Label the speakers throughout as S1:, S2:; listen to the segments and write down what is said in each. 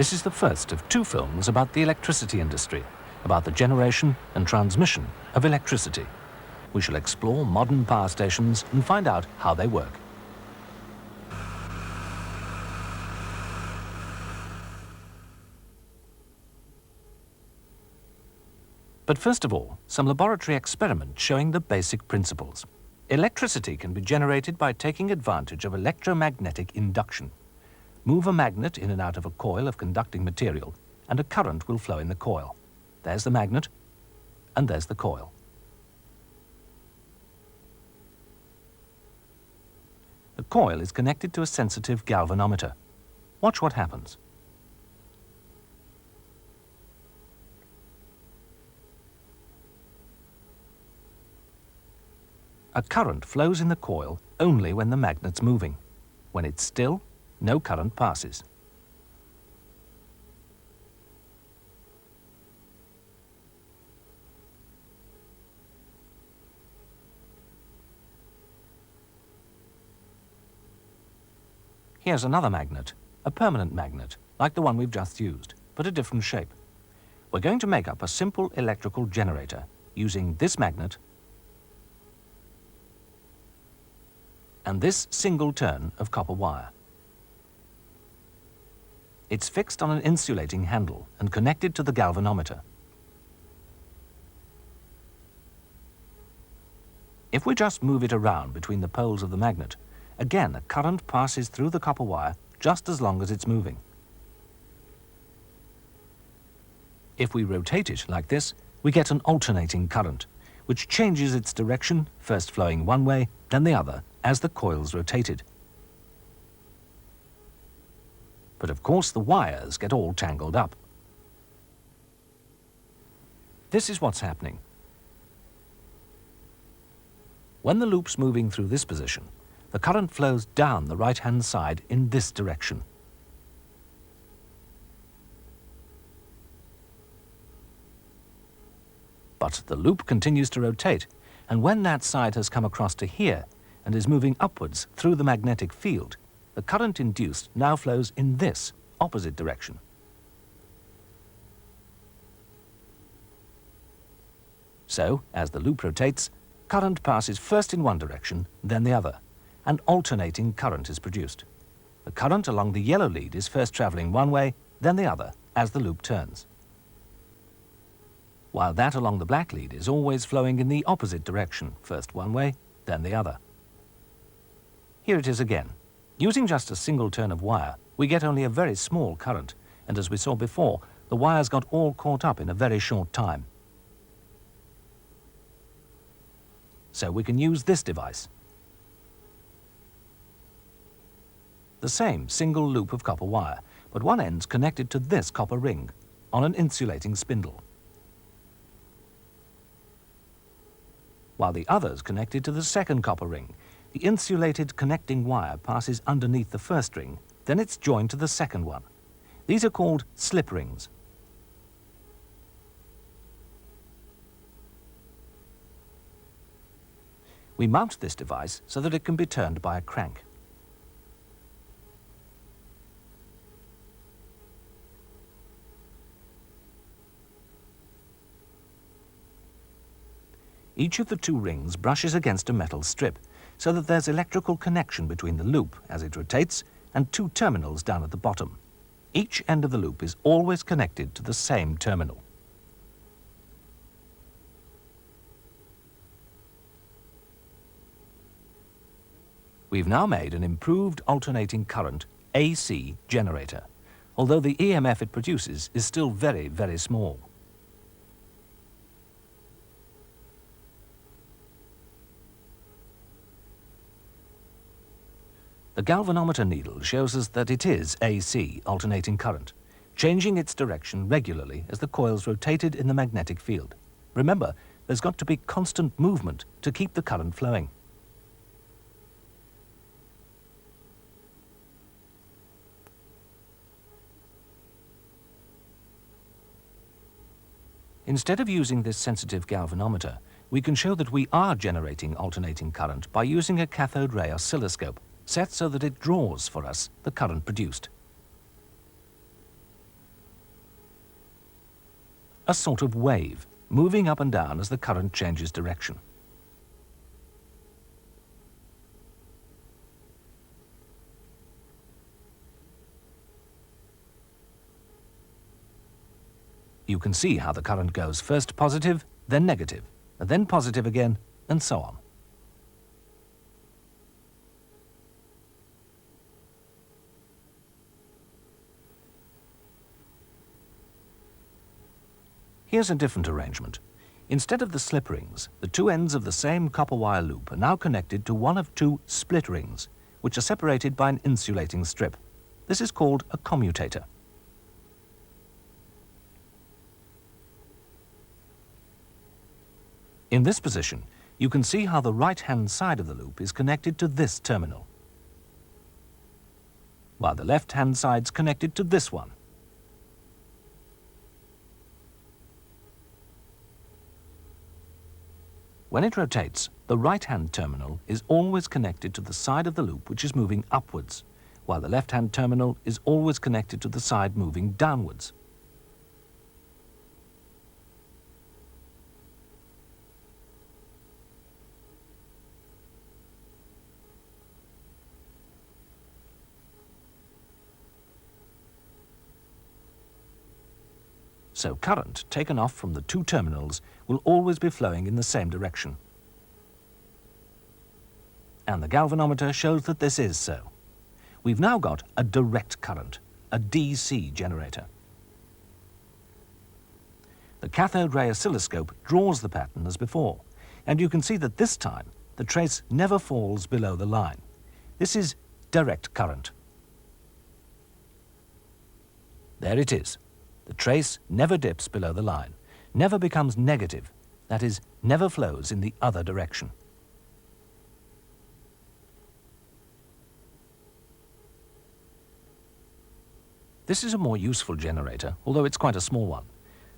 S1: This is the first of 2 films about the electricity industry, about the generation and transmission of electricity. We shall explore modern power stations and find out how they work. But first of all, some laboratory experiments showing the basic principles. Electricity can be generated by taking advantage of electromagnetic induction. Move a magnet in and out of a coil of conducting material, and a current will flow in the coil. There's the magnet, and there's the coil. The coil is connected to a sensitive galvanometer. Watch what happens. A current flows in the coil only when the magnet's moving. When it's still, no current passes. Here's another magnet, a permanent magnet, like the one we've just used, but a different shape. We're going to make up a simple electrical generator using this magnet and this single turn of copper wire. It's fixed on an insulating handle and connected to the galvanometer. If we just move it around between the poles of the magnet, again a current passes through the copper wire just as long as it's moving. If we rotate it like this, we get an alternating current, which changes its direction, first flowing one way, then the other, as the coil's rotated. But of course the wires get all tangled up. This is what's happening. When the loop's moving through this position, the current flows down the right-hand side in this direction. But the loop continues to rotate, and when that side has come across to here and is moving upwards through the magnetic field, the current induced now flows in this opposite direction. So, as the loop rotates, current passes first in one direction, then the other, and alternating current is produced. The current along the yellow lead is first travelling one way, then the other, as the loop turns, while that along the black lead is always flowing in the opposite direction, first one way, then the other. Here it is again. Using just a single turn of wire, we get only a very small current, and as we saw before, the wires got all caught up in a very short time. So we can use this device. The same single loop of copper wire, but one end's connected to this copper ring on an insulating spindle, while the other's connected to the second copper ring. The insulated connecting wire passes underneath the first ring, then it's joined to the second one. These are called slip rings. We mount this device so that it can be turned by a crank. Each of the 2 rings brushes against a metal strip, so that there's electrical connection between the loop as it rotates and 2 terminals down at the bottom. Each end of the loop is always connected to the same terminal. We've now made an improved alternating current AC generator, although the EMF it produces is still very, very small. The galvanometer needle shows us that it is AC, alternating current, changing its direction regularly as the coil's rotated in the magnetic field. Remember, there's got to be constant movement to keep the current flowing. Instead of using this sensitive galvanometer, we can show that we are generating alternating current by using a cathode ray oscilloscope, set so that it draws for us the current produced. a sort of wave, moving up and down as the current changes direction. You can see how the current goes first positive, then negative, and then positive again, and so on. Here's a different arrangement. Instead of the slip rings, the two ends of the same copper wire loop are now connected to one of two split rings, which are separated by an insulating strip. This is called a commutator. In this position, you can see how the right-hand side of the loop is connected to this terminal, while the left-hand side's connected to this one. When it rotates, the right-hand terminal is always connected to the side of the loop which is moving upwards, while the left-hand terminal is always connected to the side moving downwards. So current taken off from the two terminals will always be flowing in the same direction. And the galvanometer shows that this is so. We've now got a direct current, a DC generator. The cathode ray oscilloscope draws the pattern as before, and you can see that this time the trace never falls below the line. This is direct current. There it is. The trace never dips below the line, never becomes negative, that is, never flows in the other direction. This is a more useful generator, although it's quite a small one.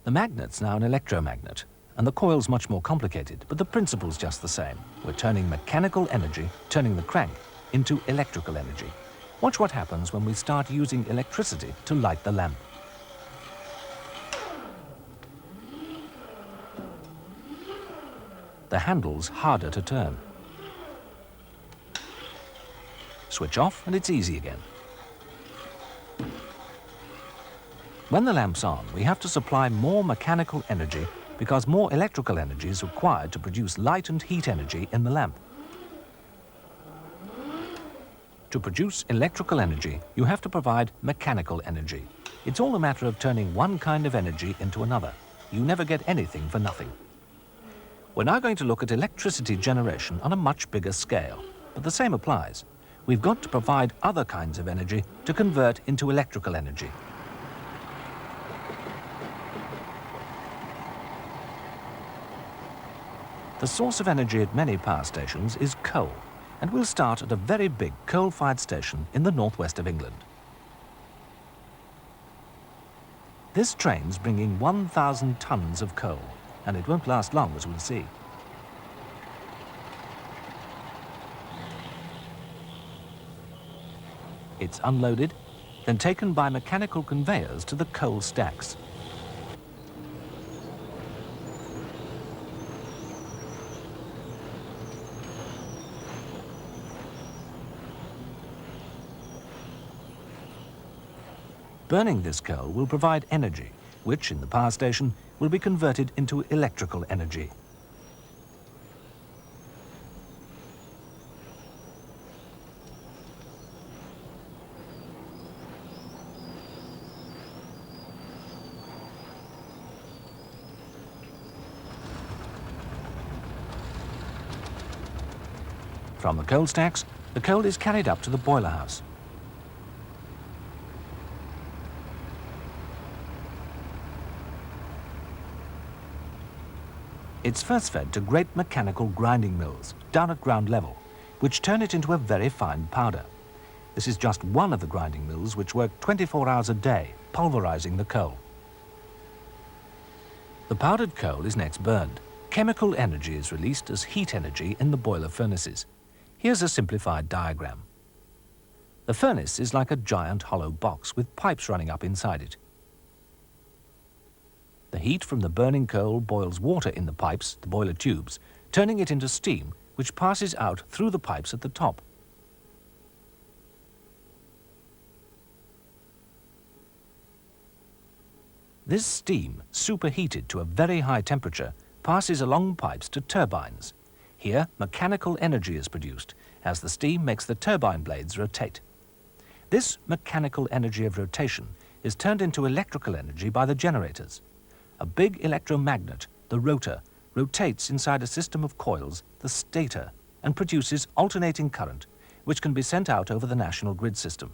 S1: The magnet's now an electromagnet, and the coil's much more complicated, but the principle's just the same. We're turning mechanical energy, turning the crank, into electrical energy. Watch what happens when we start using electricity to light the lamp. The handle's harder to turn. Switch off and it's easy again. When the lamp's on, we have to supply more mechanical energy because more electrical energy is required to produce light and heat energy in the lamp. To produce electrical energy, you have to provide mechanical energy. It's all a matter of turning one kind of energy into another. You never get anything for nothing. We're now going to look at electricity generation on a much bigger scale, but the same applies. We've got to provide other kinds of energy to convert into electrical energy. The source of energy at many power stations is coal, and we'll start at a very big coal-fired station in the northwest of England. This train's bringing 1,000 tons of coal, and it won't last long, as we'll see. It's unloaded, then taken by mechanical conveyors to the coal stacks. Burning this coal will provide energy, which in the power station will be converted into electrical energy. From the coal stacks, the coal is carried up to the boiler house. It's first fed to great mechanical grinding mills down at ground level, which turn it into a very fine powder. This is just one of the grinding mills which work 24 hours a day, pulverizing the coal. The powdered coal is next burned. Chemical energy is released as heat energy in the boiler furnaces. Here's a simplified diagram. The furnace is like a giant hollow box with pipes running up inside it. The heat from the burning coal boils water in the pipes, the boiler tubes, turning it into steam, which passes out through the pipes at the top. This steam, superheated to a very high temperature, passes along pipes to turbines. Here, mechanical energy is produced, as the steam makes the turbine blades rotate. This mechanical energy of rotation is turned into electrical energy by the generators. A big electromagnet, the rotor, rotates inside a system of coils, the stator, and produces alternating current, which can be sent out over the national grid system.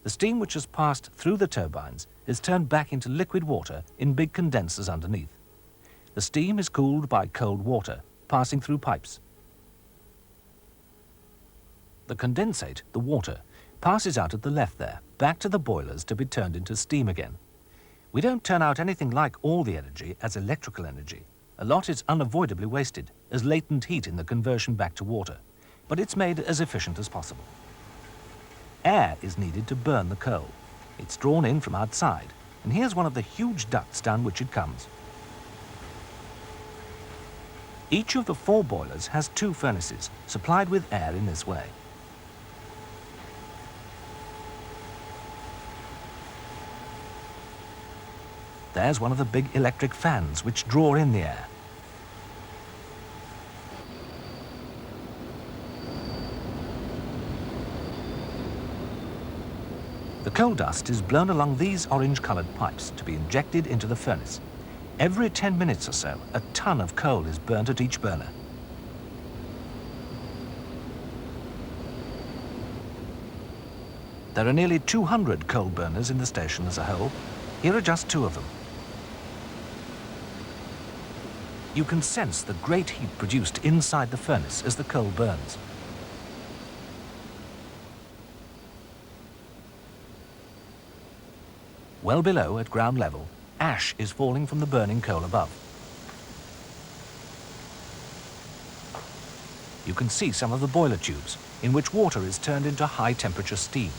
S1: The steam which has passed through the turbines is turned back into liquid water in big condensers underneath. The steam is cooled by cold water, passing through pipes. The condensate, the water, passes out at the left there, back to the boilers to be turned into steam again. We don't turn out anything like all the energy as electrical energy. A lot is unavoidably wasted as latent heat in the conversion back to water, but it's made as efficient as possible. Air is needed to burn the coal. It's drawn in from outside, and here's one of the huge ducts down which it comes. Each of the 4 boilers has 2 furnaces, supplied with air in this way. There's one of the big electric fans which draw in the air. The coal dust is blown along these orange-coloured pipes to be injected into the furnace. Every 10 minutes or so, a ton of coal is burnt at each burner. There are nearly 200 coal burners in the station as a whole. Here are just 2 of them. You can sense the great heat produced inside the furnace as the coal burns. Well below, at ground level, ash is falling from the burning coal above. You can see some of the boiler tubes, in which water is turned into high-temperature steam.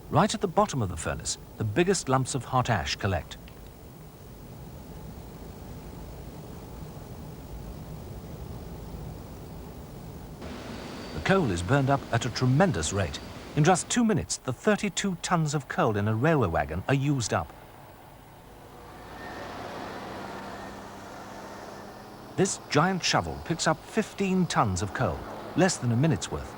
S1: Right at the bottom of the furnace, the biggest lumps of hot ash collect. The coal is burned up at a tremendous rate. In just 2 minutes, the 32 tons of coal in a railway wagon are used up. This giant shovel picks up 15 tons of coal, less than a minute's worth.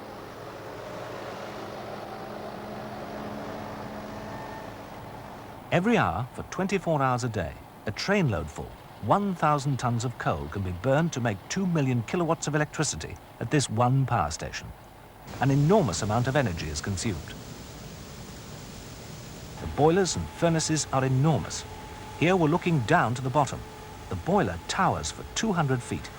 S1: Every hour for 24 hours a day, a trainload full, 1,000 tons of coal can be burned to make 2 million kilowatts of electricity at this one power station. An enormous amount of energy is consumed. The boilers and furnaces are enormous. Here we're looking down to the bottom. The boiler towers for 200 feet.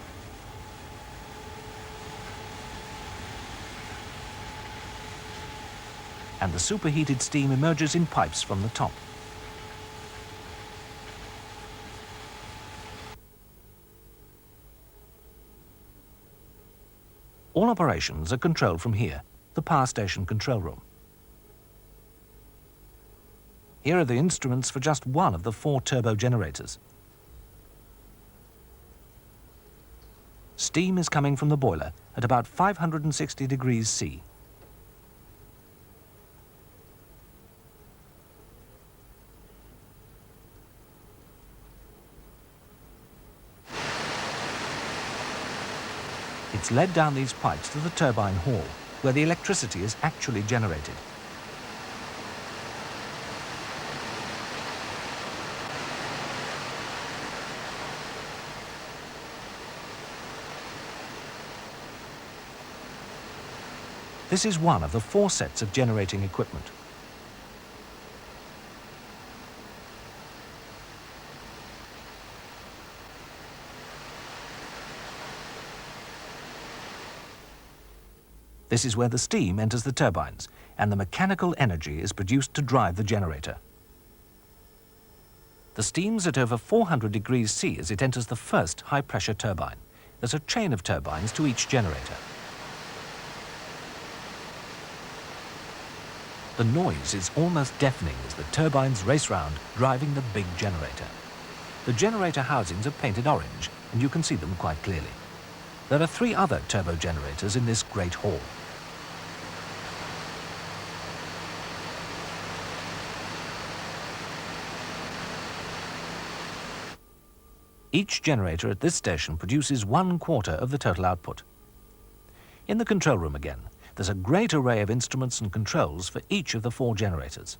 S1: And the superheated steam emerges in pipes from the top. All operations are controlled from here, the power station control room. Here are the instruments for just one of the 4 turbo generators. Steam is coming from the boiler at about 560 degrees C. It's led down these pipes to the turbine hall, where the electricity is actually generated. This is one of the 4 sets of generating equipment. This is where the steam enters the turbines, and the mechanical energy is produced to drive the generator. The steam's at over 400 degrees C as it enters the first high-pressure turbine. there's a chain of turbines to each generator. The noise is almost deafening as the turbines race round, driving the big generator. The generator housings are painted orange, and you can see them quite clearly. There are 3 other turbo generators in this great hall. Each generator at this station produces 1/4 of the total output. In the control room again, there's a great array of instruments and controls for each of the 4 generators.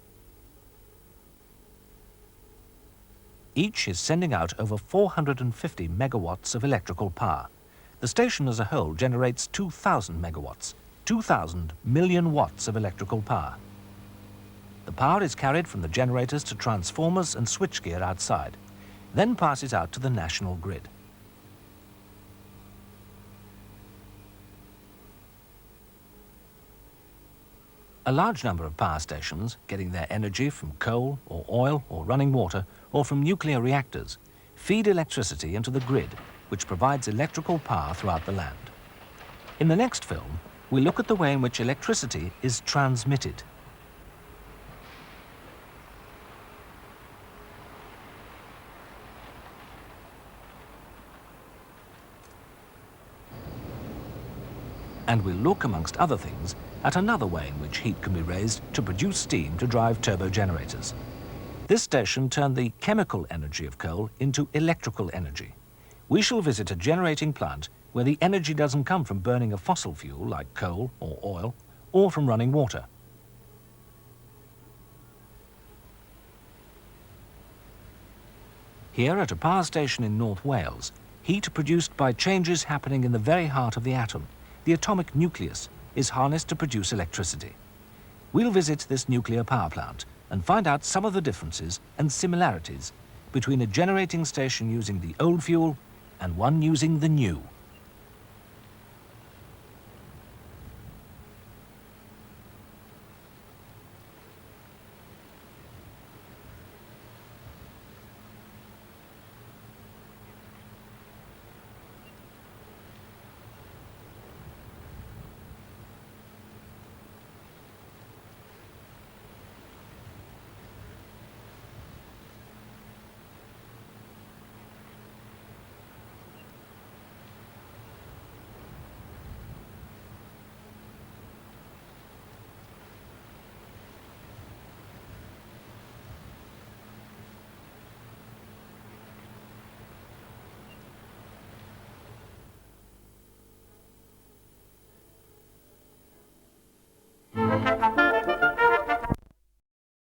S1: Each is sending out over 450 megawatts of electrical power. The station as a whole generates 2,000 megawatts, 2,000 million watts of electrical power. The power is carried from the generators to transformers and switchgear outside, then passes out to the national grid. A large number of power stations, getting their energy from coal or oil or running water or from nuclear reactors, feed electricity into the grid, which provides electrical power throughout the land. In the next film, we look at the way in which electricity is transmitted. And we'll look, amongst other things, at another way in which heat can be raised to produce steam to drive turbo generators. This station turned the chemical energy of coal into electrical energy. We shall visit a generating plant where the energy doesn't come from burning a fossil fuel like coal or oil, or from running water. Here at a power station in North Wales, heat produced by changes happening in the very heart of the atom, the atomic nucleus, is harnessed to produce electricity. We'll visit this nuclear power plant and find out some of the differences and similarities between a generating station using the old fuel and one using the new.